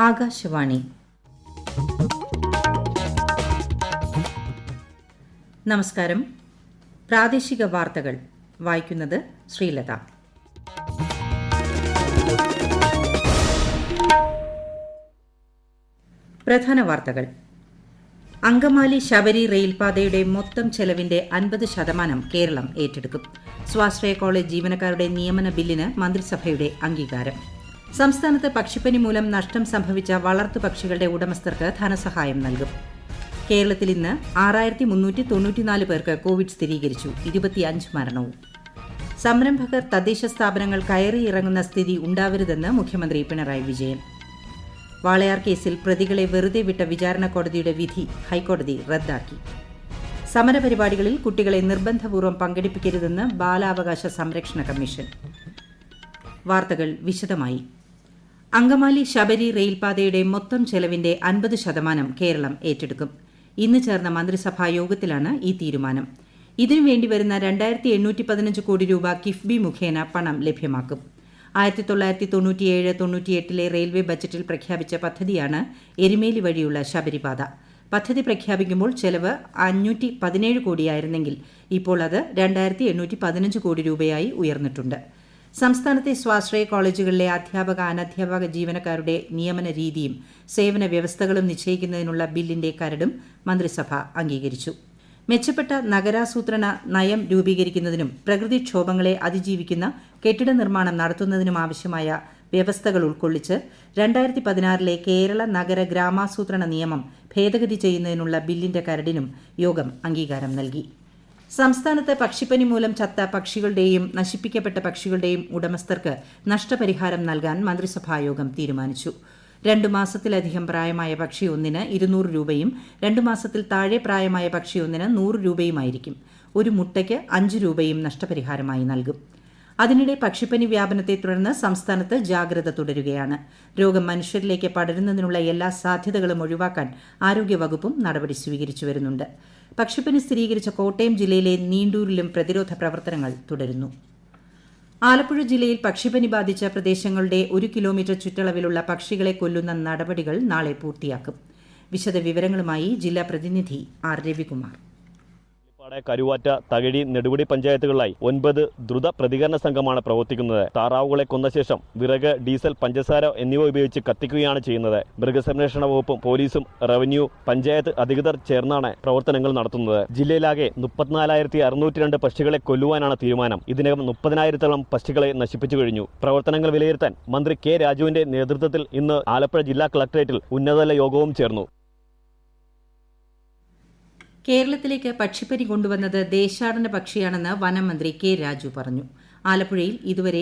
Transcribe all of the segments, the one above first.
ആകാശവാണി. നമസ്കാരം. പ്രാദേശിക വാർത്തകൾ വായിക്കുന്നത് ശ്രീലത. പ്രധാന വാർത്തകൾ. അങ്കമാലി ശബരി റെയിൽപാതയുടെ മൊത്തം ചെലവിന്റെ 50% കേരളം ഏറ്റെടുക്കും. സ്വാശ്രയ കോളേജ് ജീവനക്കാരുടെ നിയമന ബില്ലിന് മന്ത്രിസഭയുടെ അംഗീകാരം. സംസ്ഥാനത്ത് പക്ഷിപ്പനി മൂലം നഷ്ടം സംഭവിച്ച വളർത്തുപക്ഷികളുടെ ഉടമസ്ഥർക്ക് ധനസഹായം നൽകും. കേരളത്തിൽ ഇന്ന് 6394 പേർക്ക് കോവിഡ് സ്ഥിരീകരിച്ചു. 25 മരണവും. സംരംഭകർ തദ്ദേശ സ്ഥാപനങ്ങൾ കയറിയിറങ്ങുന്ന സ്ഥിതി ഉണ്ടാവരുതെന്ന് മുഖ്യമന്ത്രി പിണറായി വിജയൻ. വാളയാർ കേസിൽ പ്രതികളെ വെറുതെ വിട്ട വിചാരണ കോടതിയുടെ വിധി ഹൈക്കോടതി റദ്ദാക്കി. സമരപരിപാടികളിൽ കുട്ടികളെ നിർബന്ധപൂർവ്വം പങ്കെടുപ്പിക്കരുതെന്ന് ബാലാവകാശ സംരക്ഷണ കമ്മീഷൻ. വാർത്തകൾ വിശദമായി. അങ്കമാലി ശബരി റെയിൽപാതയുടെ മൊത്തം ചെലവിന്റെ 50% കേരളം ഏറ്റെടുക്കും. ഇന്ന് ചേർന്ന മന്ത്രിസഭാ യോഗത്തിലാണ് ഈ തീരുമാനം. ഇതിനുവേണ്ടി വരുന്ന 2815 കോടി രൂപ കിഫ്ബി മുഖേന പണം ലഭ്യമാക്കും. 1997-98 റെയിൽവേ ബജറ്റിൽ പ്രഖ്യാപിച്ച പദ്ധതിയാണ് എരുമേലി വഴിയുള്ള ശബരിപാത. പദ്ധതി പ്രഖ്യാപിക്കുമ്പോൾ ചെലവ് 517 കോടിയായിരുന്നെങ്കിൽ ഇപ്പോൾ അത് 2815 കോടി രൂപയായി ഉയർന്നിട്ടുണ്ട്. സംസ്ഥാനത്തെ സ്വാശ്രയ കോളേജുകളിലെ അധ്യാപക അനധ്യാപക ജീവനക്കാരുടെ നിയമന രീതിയും സേവന വ്യവസ്ഥകളും നിശ്ചയിക്കുന്നതിനുള്ള ബില്ലിന്റെ കരടും മന്ത്രിസഭ അംഗീകരിച്ചു. മെച്ചപ്പെട്ട നഗരാസൂത്രണ നയം രൂപീകരിക്കുന്നതിനും പ്രകൃതിക്ഷോഭങ്ങളെ അതിജീവിക്കുന്ന കെട്ടിട നിർമ്മാണം നടത്തുന്നതിനും ആവശ്യമായ വ്യവസ്ഥകൾ ഉൾക്കൊള്ളിച്ച് 2016 കേരള നഗര ഗ്രാമാസൂത്രണ നിയമം ഭേദഗതി ചെയ്യുന്നതിനുള്ള ബില്ലിന്റെ കരടിനും യോഗം അംഗീകാരം നൽകി. സംസ്ഥാനത്ത് പക്ഷിപ്പനി മൂലം ചത്ത പക്ഷികളുടെയും നശിപ്പിക്കപ്പെട്ട പക്ഷികളുടെയും ഉടമസ്ഥർക്ക് നഷ്ടപരിഹാരം നൽകാൻ മന്ത്രിസഭായോഗം തീരുമാനിച്ചു. 2 മാസത്തിലധികം പ്രായമായ പക്ഷി ഒന്നിന് 200 രൂപയും 2 മാസത്തിൽ താഴെ പ്രായമായ പക്ഷി ഒന്നിന് 100 രൂപയുമായിരിക്കും. ഒരു മുട്ടയ്ക്ക് 5 രൂപയും നഷ്ടപരിഹാരമായി നൽകും. അതിനിടെ പക്ഷിപ്പനി വ്യാപനത്തെ തുടർന്ന് സംസ്ഥാനത്ത് ജാഗ്രത തുടരുകയാണ്. രോഗം മനുഷ്യരിലേക്ക് പടരുന്നതിനുള്ള എല്ലാ സാധ്യതകളും ഒഴിവാക്കാൻ ആരോഗ്യവകുപ്പും നടപടി സ്വീകരിച്ചു വരുന്നുണ്ട്. പക്ഷിപ്പനി സ്ഥിരീകരിച്ച കോട്ടയം ജില്ലയിലെ നീണ്ടൂരിലും പ്രതിരോധ പ്രവർത്തനങ്ങൾ തുടരുന്നു. ആലപ്പുഴ ജില്ലയിൽ പക്ഷിപ്പനി ബാധിച്ച പ്രദേശങ്ങളുടെ 1 കിലോമീറ്റർ ചുറ്റളവിലുള്ള പക്ഷികളെ കൊല്ലുന്ന നടപടികൾ നാളെ പൂർത്തിയാക്കും. വിശദവിവരങ്ങളുമായി ജില്ലാ പ്രതിനിധി ആർ രവികുമാർ. കരുവാറ്റ, തകഴി, നെടുമുടി പഞ്ചായത്തുകളിലായി 9 ദ്രുത പ്രതികരണ സംഘമാണ് പ്രവർത്തിക്കുന്നത്. താറാവുകളെ കൊന്ന ശേഷം വിറക്, ഡീസൽ, പഞ്ചസാര എന്നിവ ഉപയോഗിച്ച് കത്തിക്കുകയാണ് ചെയ്യുന്നത്. മൃഗസംരക്ഷണ വകുപ്പും പോലീസും റവന്യൂ, പഞ്ചായത്ത് അധികൃതർ ചേർന്നാണ് പ്രവർത്തനങ്ങൾ നടത്തുന്നത്. ജില്ലയിലാകെ 34,602 പക്ഷികളെ കൊല്ലുവാനാണ് തീരുമാനം. ഇതിനകം 30,000-ഓളം പക്ഷികളെ നശിപ്പിച്ചു കഴിഞ്ഞു. പ്രവർത്തനങ്ങൾ വിലയിരുത്താൻ മന്ത്രി കെ രാജുവിന്റെ നേതൃത്വത്തിൽ ഇന്ന് ആലപ്പുഴ ജില്ലാ കളക്ടറേറ്റിൽ ഉന്നതതല യോഗവും ചേർന്നു. കേരളത്തിലേക്ക് പക്ഷിപ്പനി കൊണ്ടുവന്നത് ദേശാടന പക്ഷിയാണെന്ന് വനം മന്ത്രി കെ രാജു പറഞ്ഞു. ആലപ്പുഴയിൽ ഇതുവരെ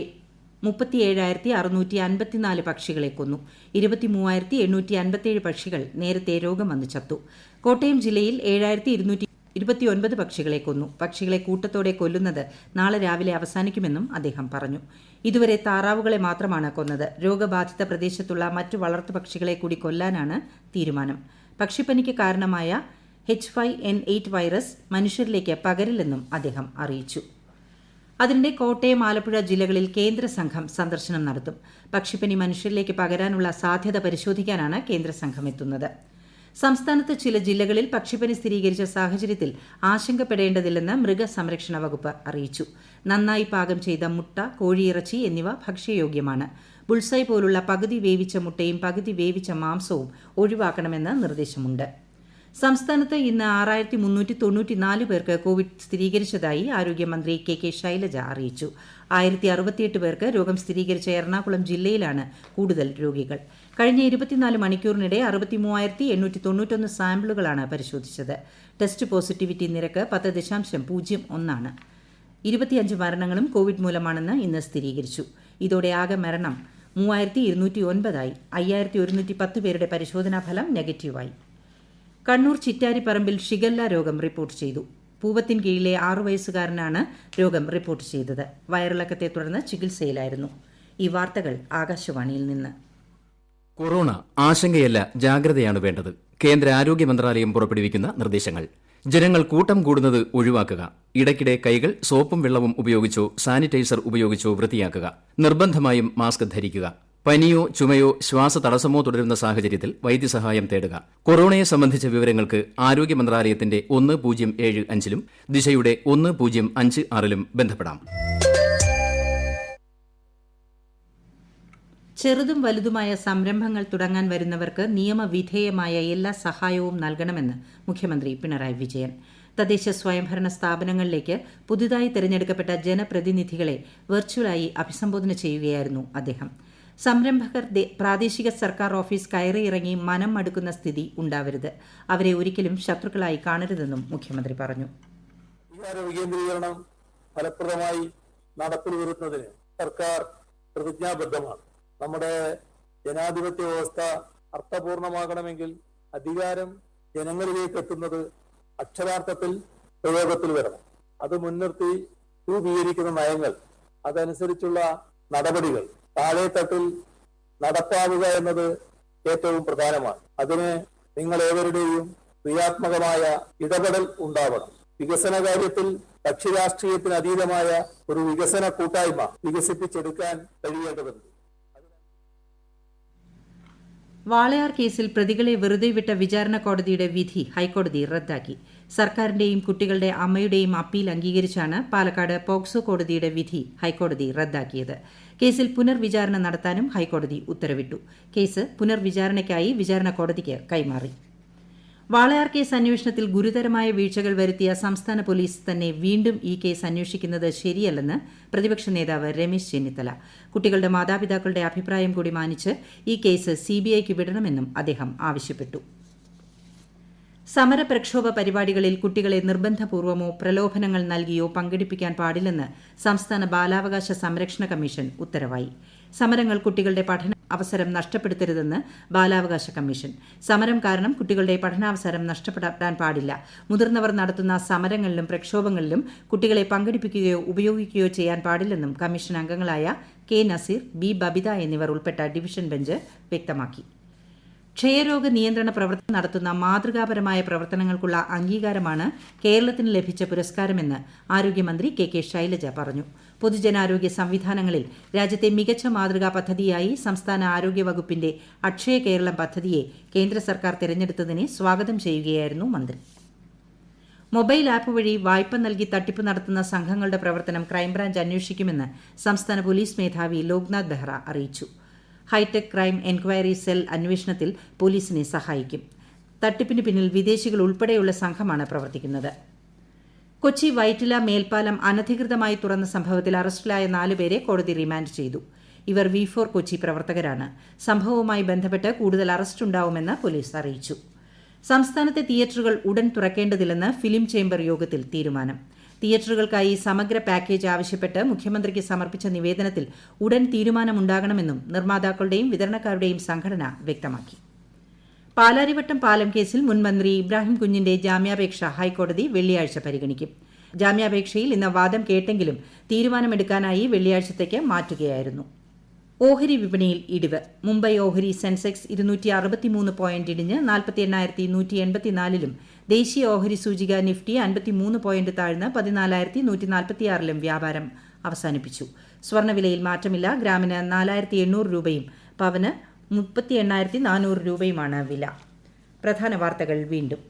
37,654 പക്ഷികളെ കൊന്നു. 23,857 പക്ഷികൾ നേരത്തെ രോഗം വന്ന് ചത്തു. കോട്ടയം ജില്ലയിൽ 7,229 പക്ഷികളെ കൊന്നു. പക്ഷികളെ കൂട്ടത്തോടെ കൊല്ലുന്നത് നാളെ രാവിലെ അവസാനിക്കുമെന്നും അദ്ദേഹം പറഞ്ഞു. ഇതുവരെ താറാവുകളെ മാത്രമാണ് കൊന്നത്. രോഗബാധിത പ്രദേശത്തുള്ള മറ്റു വളർത്തുപക്ഷികളെ കൂടി കൊല്ലാനാണ് തീരുമാനം. പക്ഷിപ്പനിക്ക് കാരണമായ H5N8 വൈറസ് മനുഷ്യരിലേക്ക് പകരില്ലെന്നും അദ്ദേഹം അറിയിച്ചു. അതിനിടെ കോട്ടയം, ആലപ്പുഴ ജില്ലകളിൽ കേന്ദ്ര സംഘം സന്ദർശനം നടത്തും. പക്ഷിപ്പനി മനുഷ്യരിലേക്ക് പകരാനുള്ള സാധ്യത പരിശോധിക്കാനാണ് കേന്ദ്ര സംഘം എത്തുന്നത്. സംസ്ഥാനത്ത് ചില ജില്ലകളിൽ പക്ഷിപ്പനി സ്ഥിരീകരിച്ച സാഹചര്യത്തിൽ ആശങ്കപ്പെടേണ്ടതില്ലെന്ന് മൃഗസംരക്ഷണ വകുപ്പ് അറിയിച്ചു. നന്നായി പാകം ചെയ്ത മുട്ട, കോഴിയിറച്ചി എന്നിവ ഭക്ഷ്യയോഗ്യമാണ്. ബുൾസൈ പോലുള്ള പകുതി വേവിച്ച മുട്ടയും പകുതി വേവിച്ച മാംസവും ഒഴിവാക്കണമെന്ന് നിർദ്ദേശമുണ്ട്. സംസ്ഥാനത്ത് ഇന്ന് 6394 പേർക്ക് കോവിഡ് സ്ഥിരീകരിച്ചതായി ആരോഗ്യമന്ത്രി കെ ശൈലജ അറിയിച്ചു. 1068 പേർക്ക് രോഗം സ്ഥിരീകരിച്ച എറണാകുളം ജില്ലയിലാണ് കൂടുതൽ രോഗികൾ. കഴിഞ്ഞ 24 മണിക്കൂറിനിടെ 63,891 സാമ്പിളുകളാണ് പരിശോധിച്ചത്. ടെസ്റ്റ് പോസിറ്റിവിറ്റി നിരക്ക് 10.01 ആണ്. 25 മരണങ്ങളും കോവിഡ് മൂലമാണെന്ന് ഇന്ന് സ്ഥിരീകരിച്ചു. ഇതോടെ ആകെ മരണം 3209 ആയി. 5110 പേരുടെ പരിശോധനാ ഫലം നെഗറ്റീവായി. കണ്ണൂർ ചിറ്റാരിപ്പറമ്പിൽ ഷിഗല്ല രോഗം റിപ്പോർട്ട് ചെയ്തു. പൂവത്തിൻ കീഴിലെ 6 വയസ്സുകാരനാണ് രോഗം റിപ്പോർട്ട് ചെയ്തത്. വയറിളക്കത്തെ തുടർന്ന് ചികിത്സയിലായിരുന്നു. ഈ വാർത്തകൾ ആകാശവാണിയിൽ നിന്ന്. കൊറോണ ആശങ്കയല്ല, ജാഗ്രതയാണ് വേണ്ടത്. കേന്ദ്ര ആരോഗ്യ മന്ത്രാലയം പുറപ്പെടുവിക്കുന്ന നിർദ്ദേശങ്ങൾ. ജനങ്ങൾ കൂട്ടം കൂടുന്നത് ഒഴിവാക്കുക. ഇടയ്ക്കിടെ കൈകൾ സോപ്പും വെള്ളവും ഉപയോഗിച്ചോ സാനിറ്റൈസർ ഉപയോഗിച്ചോ വൃത്തിയാക്കുക. നിർബന്ധമായും മാസ്ക് ധരിക്കുക. പനിയോ ചുമയോ ശ്വാസതടസ്സമോ തുടരുന്ന സാഹചര്യത്തിൽ വൈദ്യസഹായം തേടുക. കൊറോണയെ സംബന്ധിച്ച വിവരങ്ങൾക്ക് ആരോഗ്യ മന്ത്രാലയത്തിന്റെ 1075-ലും ദിശയുടെ 1056-ലും ബന്ധപ്പെടാം. ചെറുതും വലുതുമായ സംരംഭങ്ങൾ തുടങ്ങാൻ വരുന്നവർക്ക് നിയമവിധേയമായ എല്ലാ സഹായവും നൽകണമെന്ന് മുഖ്യമന്ത്രി പിണറായി വിജയൻ. തദ്ദേശ സ്വയംഭരണ സ്ഥാപനങ്ങളിലേക്ക് പുതുതായി തെരഞ്ഞെടുക്കപ്പെട്ട ജനപ്രതിനിധികളെ വെർച്വലായി അഭിസംബോധന ചെയ്യുകയായിരുന്നു അദ്ദേഹം. സംരംഭകർ പ്രാദേശിക സർക്കാർ ഓഫീസ് കയറിയിറങ്ങി മനം മടുക്കുന്ന സ്ഥിതി ഉണ്ടാവരുത്. അവരെ ഒരിക്കലും ശത്രുക്കളായി കാണരുതെന്നും മുഖ്യമന്ത്രി പറഞ്ഞു. വികേന്ദ്രീകരണം ഫലപ്രദമായി നടപ്പിൽ വരുന്നതിന് സർക്കാർ പ്രതിജ്ഞാബദ്ധമാണ്. നമ്മുടെ ജനാധിപത്യ വ്യവസ്ഥ അർത്ഥപൂർണമാകണമെങ്കിൽ അധികാരം ജനങ്ങളിലേക്ക് എത്തുന്നത് അക്ഷരാർത്ഥത്തിൽ പ്രയോഗത്തിൽ വരണം. അത് മുൻനിർത്തി രൂപീകരിക്കുന്ന നയങ്ങൾ, അതനുസരിച്ചുള്ള നടപടികൾ താഴെത്തട്ടിൽ നടപ്പാവുക എന്നത് ഏറ്റവും പ്രധാനമാണ്. അതിന് നിങ്ങൾ ഏവരുടെയും ക്രിയാത്മകമായ ഇടപെടൽ ഉണ്ടാവണം. വികസന കാര്യത്തിൽ കക്ഷി രാഷ്ട്രീയത്തിന് അതീതമായ ഒരു വികസന കൂട്ടായ്മ വികസിപ്പിച്ചെടുക്കാൻ കഴിയേണ്ടതുണ്ട്. വാളയാർ കേസിൽ പ്രതികളെ വെറുതെ വിട്ട വിചാരണ കോടതിയുടെ വിധി ഹൈക്കോടതി റദ്ദാക്കി. സർക്കാരിന്റെയും കുട്ടികളുടെ അമ്മയുടെയും അപ്പീൽ അംഗീകരിച്ചാണ് പാലക്കാട് പോക്സോ കോടതിയുടെ വിധി ഹൈക്കോടതി റദ്ദാക്കിയത്. കേസിൽ പുനർവിചാരണ നടത്താനും ഹൈക്കോടതി ഉത്തരവിട്ടു. കേസ് പുനർവിചാരണയ്ക്കായി വിചാരണ കോടതിക്ക് കൈമാറി. വാളയാർ കേസ് അന്വേഷണത്തിൽ ഗുരുതരമായ വീഴ്ചകൾ വരുത്തിയ സംസ്ഥാന പോലീസ് തന്നെ വീണ്ടും ഈ കേസ് അന്വേഷിക്കുന്നത് ശരിയല്ലെന്ന് പ്രതിപക്ഷ നേതാവ് രമേശ് ചെന്നിത്തല. കുട്ടികളുടെ മാതാപിതാക്കളുടെ അഭിപ്രായം കൂടി മാനിച്ച് ഈ കേസ് സിബിഐക്ക് വിടണമെന്നും അദ്ദേഹം ആവശ്യപ്പെട്ടു. സമരപ്രക്ഷോഭ പരിപാടികളിൽ കുട്ടികളെ നിർബന്ധപൂർവമോ പ്രലോഭനങ്ങൾ നൽകിയോ പങ്കെടുപ്പിക്കാൻ പാടില്ലെന്ന് സംസ്ഥാന ബാലാവകാശ സംരക്ഷണ കമ്മീഷൻ ഉത്തരവായി. സമരങ്ങൾ കുട്ടികളുടെ പഠന അവസരം നഷ്ടപ്പെടുത്തരുതെന്ന് ബാലാവകാശ കമ്മീഷൻ. സമരം കാരണം കുട്ടികളുടെ പഠനാവസരം നഷ്ടപ്പെടാൻ പാടില്ല. മുതിർന്നവർ നടത്തുന്ന സമരങ്ങളിലും പ്രക്ഷോഭങ്ങളിലും കുട്ടികളെ പങ്കെടുപ്പിക്കുകയോ ഉപയോഗിക്കുകയോ ചെയ്യാൻ പാടില്ലെന്നും കമ്മീഷൻ അംഗങ്ങളായ കെ നസീർ, ബി ബബിത എന്നിവർ ഉൾപ്പെട്ട ഡിവിഷൻ ബെഞ്ച് വ്യക്തമാക്കി. ക്ഷയരോഗ നിയന്ത്രണ പ്രവർത്തനം നടത്തുന്ന മാതൃകാപരമായ പ്രവർത്തനങ്ങൾക്കുള്ള അംഗീകാരമാണ് കേരളത്തിന് ലഭിച്ച പുരസ്കാരമെന്ന് ആരോഗ്യമന്ത്രി കെ ശൈലജ പറഞ്ഞു. പൊതുജനാരോഗ്യ സംവിധാനങ്ങളിൽ രാജ്യത്തെ മികച്ച മാതൃകാ പദ്ധതിയായി സംസ്ഥാന ആരോഗ്യ വകുപ്പിന്റെ അക്ഷയ കേരളം പദ്ധതിയെ കേന്ദ്ര സർക്കാർ തിരഞ്ഞെടുത്തതിനെ സ്വാഗതം ചെയ്യുകയായിരുന്നു മന്ത്രി. മൊബൈൽ ആപ്പ് വഴി വായ്പ നൽകി തട്ടിപ്പ് നടത്തുന്ന സംഘങ്ങളുടെ പ്രവർത്തനം ക്രൈംബ്രാഞ്ച് അന്വേഷിക്കുമെന്ന് സംസ്ഥാന പോലീസ് മേധാവി ലോക്നാഥ് ബെഹ്റ അറിയിച്ചു. ഹൈടെക് ക്രൈം എൻക്വയറി സെൽ അന്വേഷണത്തിൽ പോലീസിനെ സഹായിക്കും. തട്ടിപ്പിന് പിന്നിൽ വിദേശികൾ ഉൾപ്പെടെയുള്ള സംഘമാണ് പ്രവർത്തിക്കുന്നത്. കൊച്ചി വൈറ്റില മേൽപ്പാലം അനധികൃതമായി തുറന്ന സംഭവത്തിൽ അറസ്റ്റിലായ 4 പേരെ കോടതി റിമാൻഡ് ചെയ്തു. ഇവർ V4 കൊച്ചി പ്രവർത്തകരാണ്. സംഭവവുമായി ബന്ധപ്പെട്ട് കൂടുതൽ അറസ്റ്റ് ഉണ്ടാവുമെന്ന് പോലീസ് അറിയിച്ചു. സംസ്ഥാനത്തെ തിയേറ്ററുകൾ ഉടൻ തുറക്കേണ്ടതില്ലെന്ന് ഫിലിം ചേംബർ യോഗത്തിൽ തീരുമാനം. തിയേറ്ററുകൾക്കായി സമഗ്ര പാക്കേജ് ആവശ്യപ്പെട്ട് മുഖ്യമന്ത്രിക്ക് സമർപ്പിച്ച നിവേദനത്തിൽ ഉടൻ തീരുമാനമുണ്ടാകണമെന്നും നിർമ്മാതാക്കളുടെയും വിതരണക്കാരുടെയും സംഘടന വ്യക്തമാക്കി. പാലാരിവട്ടം പാലം കേസിൽ മുൻ മന്ത്രി ഇബ്രാഹിം കുഞ്ഞിന്റെ ജാമ്യാപേക്ഷ ഹൈക്കോടതി വെള്ളിയാഴ്ച പരിഗണിക്കും. ജാമ്യാപേക്ഷയിൽ ഇന്ന് വാദം കേട്ടെങ്കിലും തീരുമാനമെടുക്കാനായി വെള്ളിയാഴ്ചത്തേക്ക് മാറ്റുകയായിരുന്നു. ഓഹരി വിപണിയിൽ ഇടിവ്. മുംബൈ ഓഹരി സെൻസെക്സ് 263 പോയിന്റ് ഇടിഞ്ഞ് 48,184-ലും ദേശീയ ഓഹരി സൂചിക നിഫ്റ്റി 53 പോയിന്റ് താഴ്ന്ന് 14,146-ലും വ്യാപാരം അവസാനിപ്പിച്ചു. സ്വർണ്ണവിലയിൽ മാറ്റമില്ല. ഗ്രാമിന് 4,800 രൂപയും പവന് 38,400 രൂപയുമാണ് വില. പ്രധാന വാർത്തകൾ വീണ്ടും.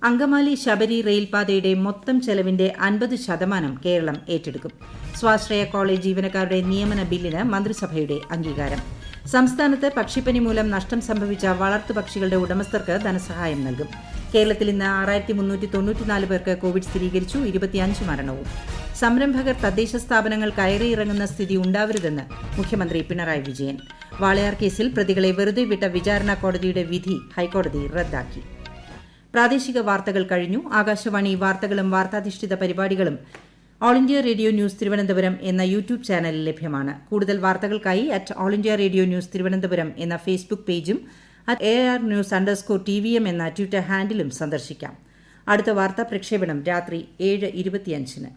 അങ്കമാലി ശബരി റെയിൽപാതയുടെ മൊത്തം ചെലവിന്റെ 50% കേരളം ഏറ്റെടുക്കും. സ്വാശ്രയ കോളേജ് ജീവനക്കാരുടെ നിയമന ബില്ലിന് മന്ത്രിസഭയുടെ അംഗീകാരം. സംസ്ഥാനത്ത് പക്ഷിപ്പനി മൂലം നഷ്ടം സംഭവിച്ച വളർത്തുപക്ഷികളുടെ ഉടമസ്ഥർക്ക് ധനസഹായം നൽകും. കേരളത്തിൽ ഇന്ന് 6,394 പേർക്ക് കോവിഡ് സ്ഥിരീകരിച്ചു. 25 മരണവും. സംരംഭകർ തദ്ദേശ സ്ഥാപനങ്ങൾ കയറിയിറങ്ങുന്ന സ്ഥിതി ഉണ്ടാവരുതെന്ന് മുഖ്യമന്ത്രി പിണറായി വിജയൻ. വാളയാർ കേസിൽ പ്രതികളെ വെറുതെ വിട്ട വിചാരണ കോടതിയുടെ വിധി ഹൈക്കോടതി റദ്ദാക്കി. പ്രാദേശിക വാർത്തകൾ കഴിഞ്ഞു. ആകാശവാണി വാർത്തകളും വാർത്താധിഷ്ഠിത പരിപാടികളും all India radio news Thiruvananthapuram എന്ന യൂട്യൂബ് ചാനലിൽ ലഭ്യമാണ്. കൂടുതൽ വാർത്തകൾക്കായി @all India radio news Thiruvananthapuram എന്ന ഫേസ്ബുക്ക് പേജും @ARnews_TVM എന്ന ട്വിറ്റർ ഹാൻഡിലും സന്ദർശിക്കാം. അടുത്ത വാർത്താ പ്രക്ഷേപണം രാത്രി 7:25-ന്.